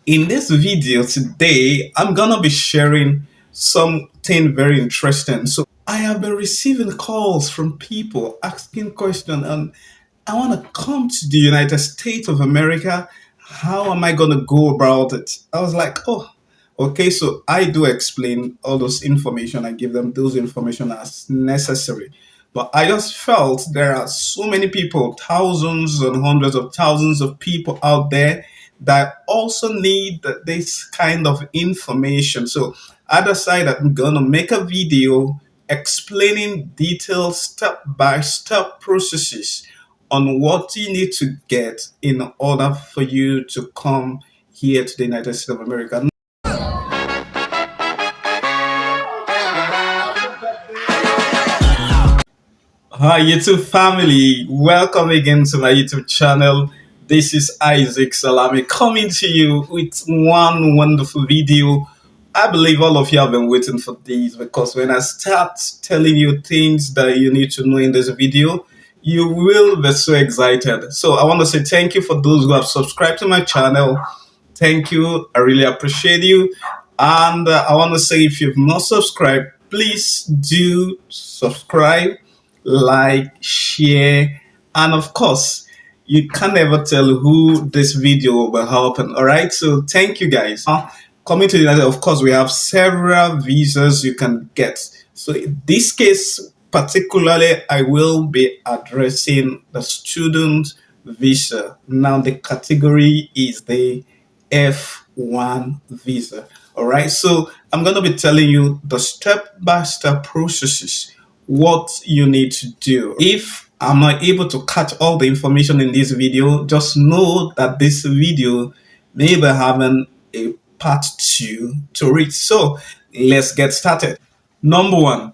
In this video today, I'm gonna be sharing something very interesting. So I have been receiving calls from people asking questions, and I want to come to the United States of America. How am I gonna go about it? I was like, oh, okay. So I do explain all those information. I give them those information as necessary. But I just felt there are so many people, thousands and hundreds of thousands of people out there that also need this kind of information. So I decided I'm gonna make a video explaining detailed step by step processes on what you need to get in order for you to come here to the United States of America. Hi, YouTube family. Welcome again to my YouTube channel. This is Isaac Salami coming to you with one wonderful video. I believe all of you have been waiting for this because when I start telling you things that you need to know in this video, you will be so excited. So I want to say thank you for those who have subscribed to my channel. Thank you. I really appreciate you. And I want to say if you've not subscribed, please do subscribe, like, share, and of course, you can never tell who this video will be helping. All right. So thank you guys. Coming to the United, of course, we have several visas you can get. So in this case, particularly, I will be addressing the student visa. Now the category is the F1 visa. All right. So I'm going to be telling you the step-by-step processes, what you need to do. If I'm not able to catch all the information in this video, just know that this video may be having a part two to read. So let's get started. Number one,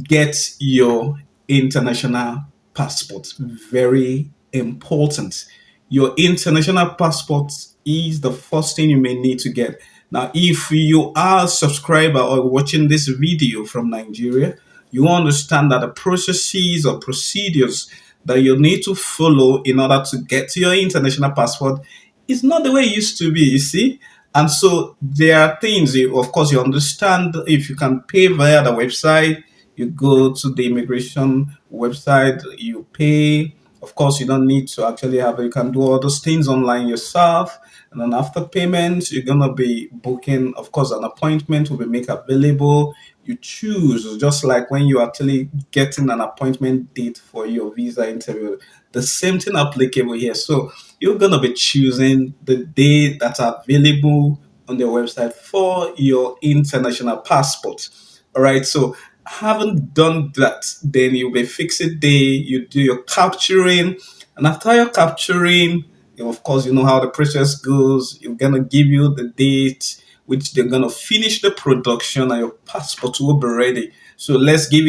get your international passport. Very important. Your international passport is the first thing you may need to get. Now, if you are a subscriber or watching this video from Nigeria, you understand that the processes or procedures that you need to follow in order to get your international passport is not the way it used to be, you see? And so there are things, of course, you understand if you can pay via the website, you go to the immigration website, you pay. Of course, you don't need to actually have, you can do all those things online yourself. And then after payment, you're going to be booking, of course, an appointment will be made available. You choose, just like when you're actually getting an appointment date for your visa interview. The same thing applicable here. So you're going to be choosing the day that's available on their website for your international passport. All right. So haven't done that, then you'll be fixed day, you do your capturing, and after your capturing, of course, you know how the process goes. You're gonna give you the date which they're gonna finish the production, and your passport will be ready. So let's give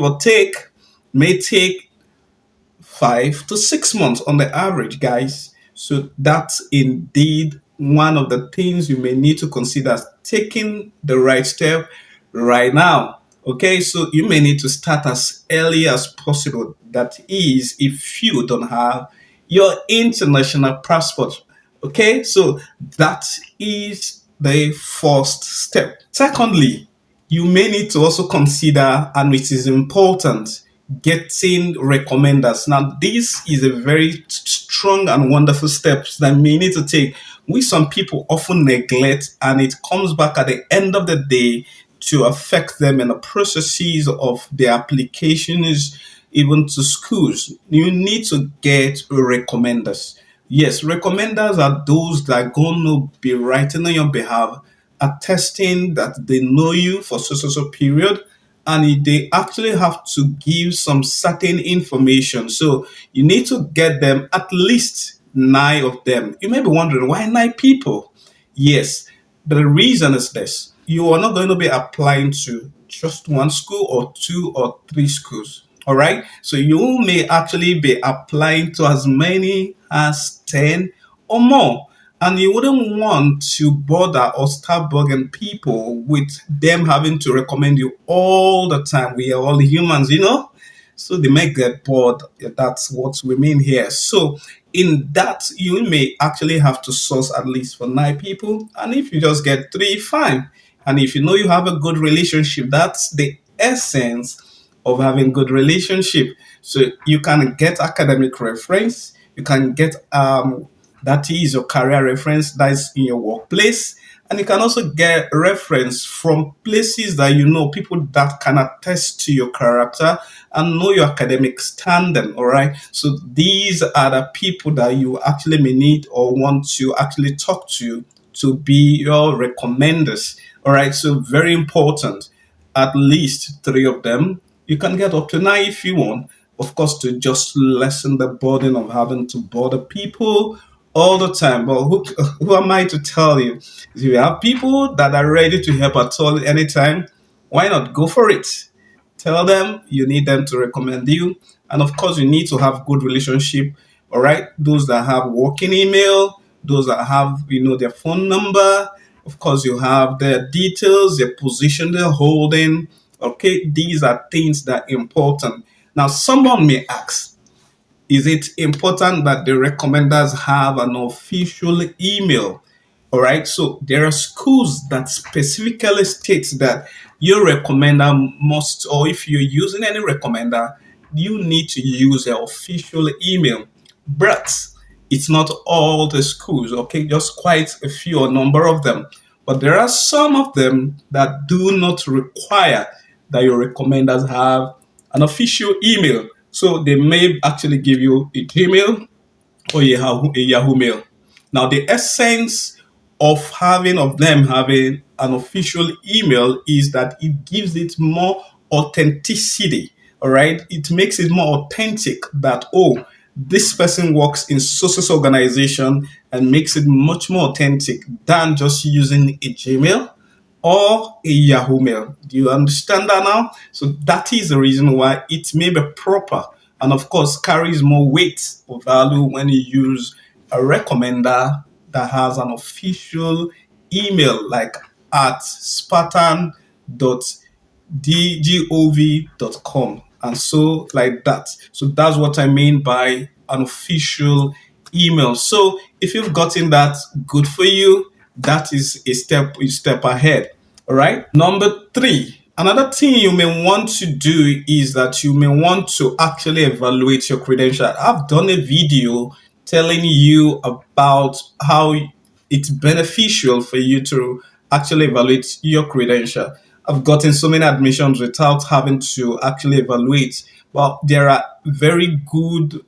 or take, may take 5 to 6 months on the average, guys. So that's indeed one of the things you may need to consider taking the right step right now. Okay, so you may need to start as early as possible. That is, if you don't have your international passport. Okay, so that is the first step. Secondly, you may need to also consider, and it is important, getting recommenders. Now, this is a very strong and wonderful step that may need to take, which some people often neglect, and it comes back at the end of the day to affect them in the processes of their applications, even to schools. You need to get recommenders. Yes, recommenders are those that are going to be writing on your behalf, attesting that they know you for so period, and they actually have to give some certain information. So you need to get them, at least 9 of them. You may be wondering, why 9 people? Yes, the reason is this. You are not going to be applying to just one school or 2 or 3 schools. All right. So you may actually be applying to as many as 10 or more. And you wouldn't want to bother or start bugging people with them having to recommend you all the time. We are all humans, you know? So they might get bored. That's what we mean here. So in that you may actually have to source at least for 9 people. And if you just get three, fine. And if you know you have a good relationship, that's the essence of having good relationship. So you can get academic reference, you can get that is your career reference, that is in your workplace, and you can also get reference from places that you know, people that can attest to your character and know your academic standing. All right. So these are the people that you actually may need or want to actually talk to be your recommenders. All right. So very important. At least three of them. You can get up to 9 if you want. Of course, to just lessen the burden of having to bother people all the time. But who am I to tell you? If you have people that are ready to help at all anytime, why not go for it? Tell them you need them to recommend you. And of course, you need to have good relationship. All right. Those that have working email, those that have, their phone number. Of course, you have their details, their position they're holding. Okay. These are things that are important. Now, someone may ask, is it important that the recommenders have an official email? All right. So there are schools that specifically states that your recommender must, or if you're using any recommender, you need to use their official email. But it's not all the schools, okay? Just quite a few, a number of them. But there are some of them that do not require that your recommenders have an official email. So they may actually give you a Gmail or a Yahoo Mail. Now, the essence of them having an official email is that it gives it more authenticity. All right, it makes it more authentic that, oh, this person works in social organization, and makes it much more authentic than just using a Gmail or a Yahoo Mail. Do you understand that now? So that is the reason why it may be proper, and of course carries more weight or value when you use a recommender that has an official email like at spartan.dgov.com, and so like that. So that's what I mean by an official email. So if you've gotten that, good for you. That is a step ahead. All right. Number three, another thing you may want to do is that you may want to actually evaluate your credential. I've done a video telling you about how it's beneficial for you to actually evaluate your credential. I've gotten so many admissions without having to actually evaluate. Well, there are very good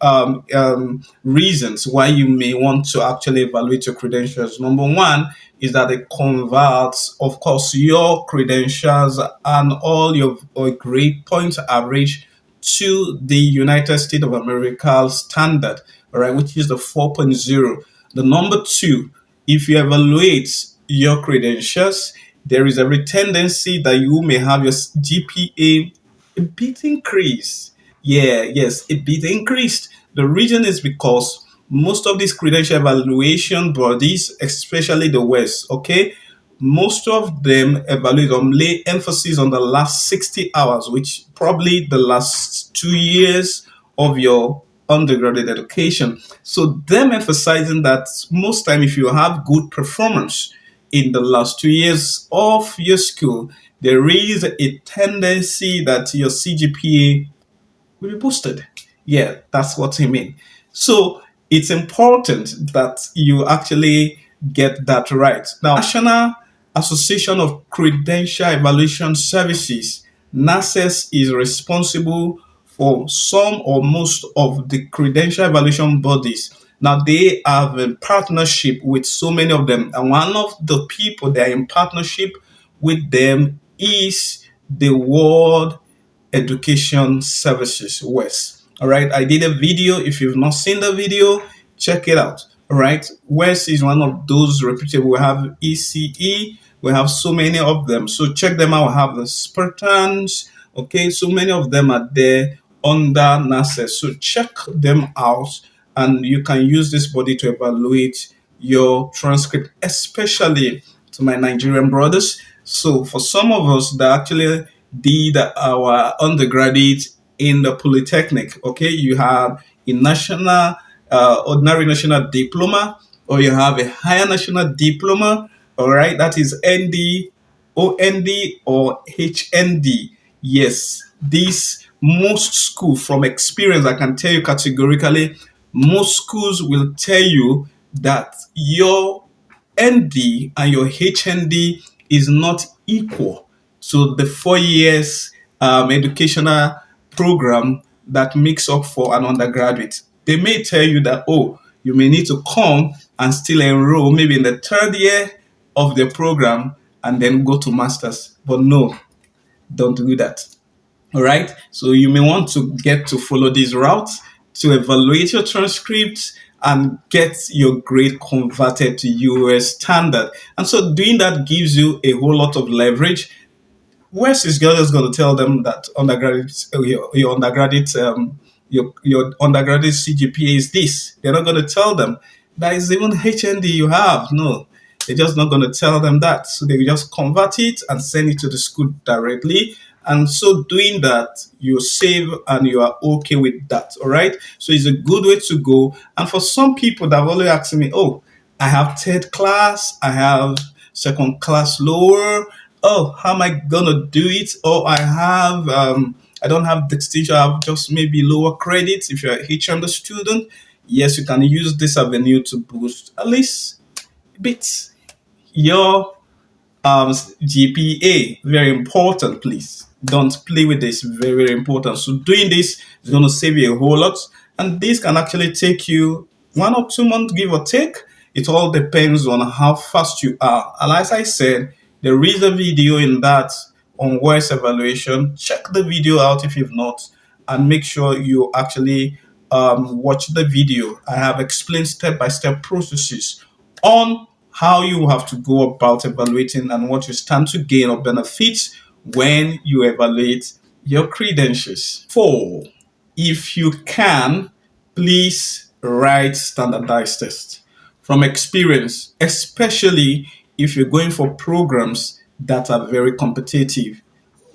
reasons why you may want to actually evaluate your credentials. Number one is that it converts, of course, your credentials and all your grade point average to the United States of America standard, all right, which is the 4.0. The number two, if you evaluate your credentials, there is every tendency that you may have your GPA a bit increased. Yeah, yes, a bit increased. The reason is because most of these credential evaluation bodies, especially the West, okay, most of them evaluate or lay emphasis on the last 60 hours, which probably the last 2 years of your undergraduate education. So them emphasizing that most time if you have good performance in the last 2 years of your school, there is a tendency that your CGPA will be boosted. Yeah, that's what I mean. So it's important that you actually get that right. Now, National Association of Credential Evaluation Services, NACES, is responsible for some or most of the credential evaluation bodies. Now, they have a partnership with so many of them, and one of the people they are in partnership with them is the World Education Services West. All right, I did a video. If you've not seen the video, check it out. All right, West is one of those reputable. We have ECE, we have so many of them. So check them out. We have the Spartans. Okay, so many of them are there under NASA. So check them out, and you can use this body to evaluate your transcript, especially to my Nigerian brothers. So for some of us that actually did our undergraduate in the Polytechnic, okay, you have a national ordinary national diploma, or you have a higher national diploma. All right, that is ND, OND, or HND. Yes, these most school from experience, I can tell you categorically, most schools will tell you that your ND and your HND is not equal to the 4 years educational program that makes up for an undergraduate. They may tell you that, oh, you may need to come and still enroll maybe in the third year of the program and then go to masters. But no, don't do that. All right. So you may want to get to follow this route to evaluate your transcripts and get your grade converted to US standard. And so doing that gives you a whole lot of leverage. West is just going to tell them that undergraduate, your undergraduate, your undergraduate CGPA is this. They're not going to tell them that is even HND you have. No, they're just not going to tell them that. So they will just convert it and send it to the school directly. And so doing that, you save and you are okay with that. All right. So it's a good way to go. And for some people that have always asked me, oh, I have third class, I have second class lower. Oh, how am I gonna do it? Or I don't have distinction, I have just maybe lower credits if you're a HM student. Yes, you can use this avenue to boost at least a bit your GPA. Very important, please. Don't play with this. Very, very important. So doing this is going to save you a whole lot. And this can actually take you 1 or 2 months, give or take. It all depends on how fast you are. And as I said, there is a video in that on voice evaluation. Check the video out if you've not, and make sure you actually watch the video. I have explained step-by-step processes on how you have to go about evaluating and what you stand to gain or benefits when you evaluate your credentials. 4, if you can, please write standardized tests. From experience, especially if you're going for programs that are very competitive.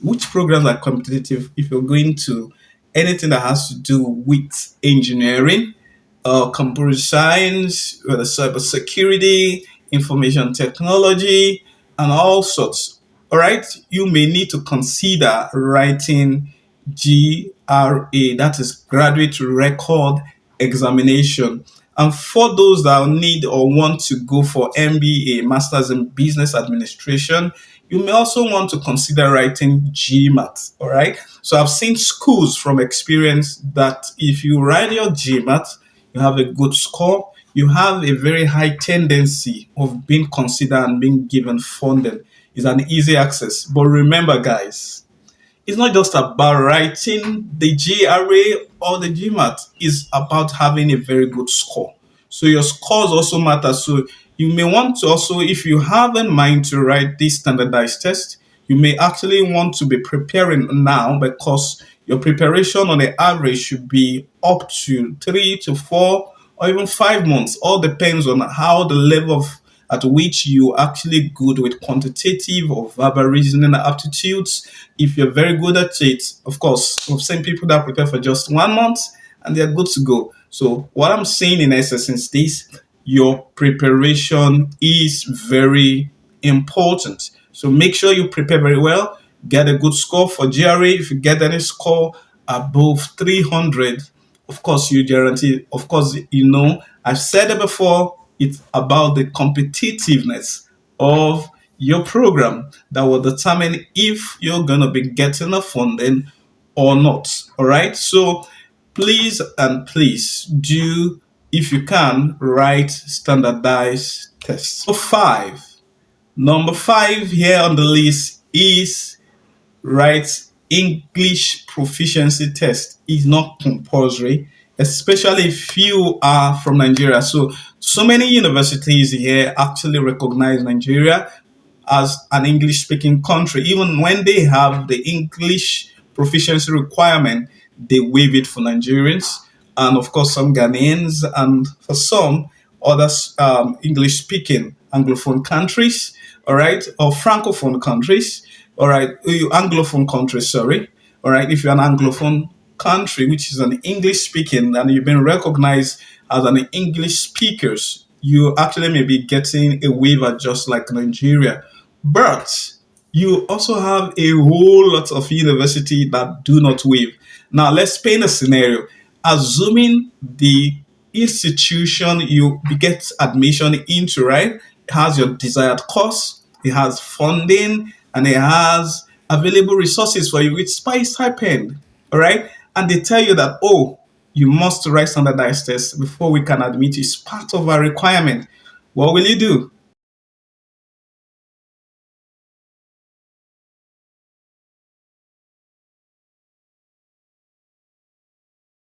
Which programs are competitive? If you're going to anything that has to do with engineering, computer science, cybersecurity, information technology, and all sorts. All right, you may need to consider writing GRA, that is Graduate Record Examination. And for those that need or want to go for MBA, Masters in Business Administration, you may also want to consider writing GMAT. All right. So I've seen schools from experience that if you write your GMAT, you have a good score, you have a very high tendency of being considered and being given funding. It's an easy access. But remember, guys, it's not just about writing the GRA or the GMAT. It's about having a very good score. So your scores also matter. So you may want to also, if you have in mind to write this standardized test, you may actually want to be preparing now, because your preparation on the average should be up to 3 to 4 or even 5 months. All depends on how the level of at which you actually good with quantitative or verbal reasoning aptitudes. If you're very good at it, of course, we've seen people that prepare for just 1 month and they're good to go. So what I'm saying in essence is this: your preparation is very important. So make sure you prepare very well, get a good score for GRA. If you get any score above 300, of course, you guarantee, of course, I've said it before, it's about the competitiveness of your program that will determine if you're going to be getting the funding or not. All right. So please and please do, if you can, write standardized tests. Number five here on the list is write English proficiency test. Is not compulsory, especially if you are from Nigeria. So many universities here actually recognize Nigeria as an English speaking country. Even when they have the English proficiency requirement, they waive it for Nigerians and, of course, some Ghanaians, and for some other English speaking Anglophone countries, all right, or Francophone countries, all right, Anglophone countries, sorry, all right, if you're an Anglophone country which is an English speaking and you've been recognized as an English speakers, you actually may be getting a waiver just like Nigeria. But you also have a whole lot of university that do not waive. Now let's paint a scenario. Assuming the institution you get admission into, right, has your desired course, it has funding, and it has available resources for you with stipend. All right. And they tell you that, oh, you must write standardized tests before we can admit you. It's part of our requirement. What will you do?